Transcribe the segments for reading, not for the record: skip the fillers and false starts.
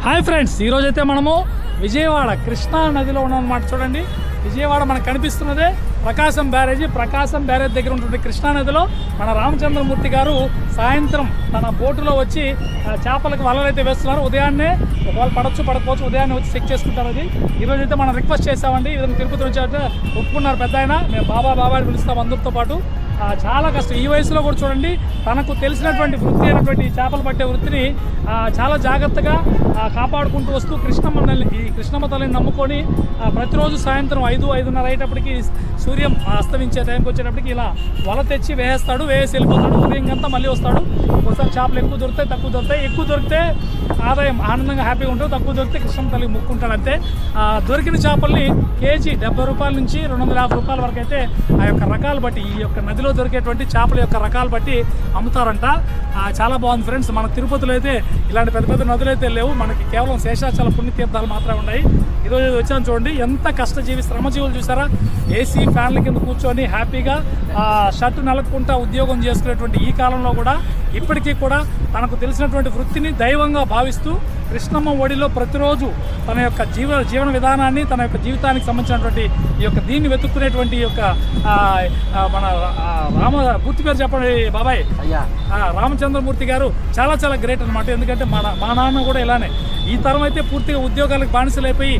Hi friends, ఈరోజైతే మనము విజయవాడ కృష్ణా నదిలో ఉన్నామన్నమాట. చూడండి, విజయవాడ మనకు కనిపిస్తున్నదే ప్రకాశం బ్యారేజీ. ప్రకాశం బ్యారేజ్ దగ్గర ఉంటుంది కృష్ణా నదిలో మన రామచంద్రమూర్తి గారు సాయంత్రం తన బోటులో వచ్చి చేపలకు వలలు అయితే వేస్తున్నారు. ఉదయాన్నే ఒకవేళ పడకపోవచ్చు, ఉదయాన్నే వచ్చి చెక్ చేసుకుంటారు. అది ఈరోజైతే మనం రిక్వెస్ట్ చేసామండి. ఈ విధంగా తిరుపతి నుంచి అయితే ఒప్పుకున్నారు పెద్ద ఆయన. మేము బాబా అని పిలుస్తాం అందరితో పాటు. చాలా కష్టం ఈ వయసులో కూడా. చూడండి, తనకు తెలిసినటువంటి వృత్తి అయినటువంటి చేపలు పట్టే వృత్తిని చాలా జాగ్రత్తగా కాపాడుకుంటూ వస్తూ కృష్ణమ్మ తల్లిని నమ్ముకొని ప్రతిరోజు సాయంత్రం 5-5:30 అయ్యేటప్పటికి సూర్యం అస్తమించే టైంకి వచ్చేటప్పటికి ఇలా వల తెచ్చి వేసి వెళ్ళిపోతాడు. ఉదయంకంతా మళ్ళీ వస్తాడు. ఒకసారి చేపలు ఎక్కువ దొరుకుతాయి, తక్కువ దొరుకుతాయి. ఎక్కువ దొరికితే ఆదాయం ఆనందంగా హ్యాపీగా ఉంటుంది, తక్కువ దొరికితే కృష్ణమ్మ తల్లికి మొక్కుంటాడు అంతే. దొరికిన చేపల్ని కేజీ 70 రూపాయల నుంచి 250 రూపాయల వరకు అయితే ఆ యొక్క రకాలు బట్టి, ఈ యొక్క నదిలో దొరికేటువంటి చేపల యొక్క రకాలు బట్టి అమ్ముతారంట. చాలా బాగుంది ఫ్రెండ్స్. మన తిరుపతిలో అయితే ఇలాంటి పెద్ద పెద్ద నదులు అయితే లేవు. మనకి కేవలం శేషాచల పుణ్యతీర్థాలు మాత్రమే ఉన్నాయి. ఈరోజు వచ్చాను చూడండి, ఎంత కష్టజీవి శ్రమజీవులు చూసారా. ఏసీ ఫ్యాన్ల కింద కూర్చొని హ్యాపీగా షర్టు నలక్కుంటా ఉద్యోగం చేసుకునేటువంటి ఈ కాలంలో కూడా ఇప్పటికీ కూడా తనకు తెలిసినటువంటి వృత్తిని దైవంగా భావిస్తూ కృష్ణమ్మ ఒడిలో ప్రతిరోజు తన యొక్క జీవన విధానాన్ని, తన యొక్క జీవితానికి సంబంధించినటువంటి ఈ యొక్క దీన్ని వెతుక్కునేటువంటి ఈ యొక్క మన పూర్తి పేరు చెప్పండి బాబాయ్. రామచంద్రమూర్తి గారు చాలా చాలా గ్రేట్ అనమాట. ఎందుకంటే మా నాన్న కూడా ఇలానే. ఈ తరం అయితే పూర్తిగా ఉద్యోగాలకు బానిసలైపోయి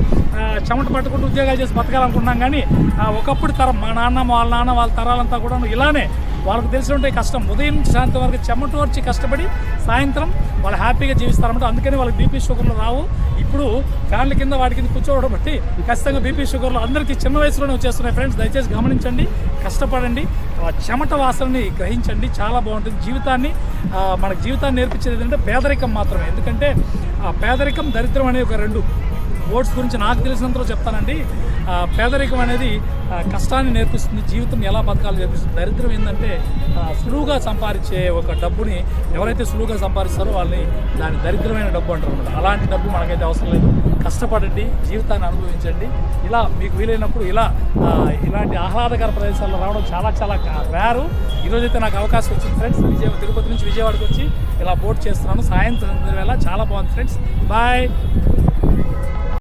చెమట పట్టుకుంటూ ఉద్యోగాలు చేసి బతకాలనుకున్నాం. కానీ ఒకప్పుడు తరం మా నాన్న వాళ్ళ తరాలంతా కూడా ఇలానే వాళ్ళకు తెలిసినట్టే కష్టం. ఉదయం నుంచి సాయంత్రం వరకు చెమట వచ్చి కష్టపడి సాయంత్రం వాళ్ళు హ్యాపీగా జీవిస్తారన్నమాట. అందుకని వాళ్ళకి బీపీ షుగర్లు రావు. ఇప్పుడు ఫ్యాన్ల కింద వాటి కింద కూర్చోవడం బట్టి ఖచ్చితంగా బీపీ షుగర్లు అందరికీ చిన్న వయసులోనే వచ్చేస్తున్నాయి. ఫ్రెండ్స్, దయచేసి గమనించండి, కష్టపడండి, చెమట వాసనని గ్రహించండి. చాలా బాగుంటుంది. మనకు జీవితాన్ని నేర్పించేది ఏంటంటే పేదరికం మాత్రమే. ఎందుకంటే పేదరికం, దరిద్రం అనే ఒక 2 వర్డ్స్ గురించి నాకు తెలిసినంతలో చెప్తానండి. పేదరికం అనేది కష్టాన్ని నేర్పిస్తుంది, జీవితం ఎలా బతకాలో నేర్పిస్తుంది. దరిద్రం ఏంటంటే సులువుగా సంపాదించే ఒక డబ్బుని ఎవరైతే సులువుగా సంపాదిస్తారో వాళ్ళని దాని దరిద్రమైన డబ్బు అంటారు అనమాట. అలాంటి డబ్బు మనకైతే అవసరం లేదు. కష్టపడండి, జీవితాన్ని అనుభవించండి. ఇలా మీకు వీలైనప్పుడు ఇలాంటి ఆహ్లాదకర ప్రదేశాల్లో రావడం చాలా చాలా రేరు. ఈరోజైతే నాకు అవకాశం వచ్చింది ఫ్రెండ్స్. తిరుపతి నుంచి విజయవాడకి వచ్చి ఇలా బోట్ చేస్తున్నాను సాయంత్రం వేళ. చాలా బాగుంది ఫ్రెండ్స్. బాయ్.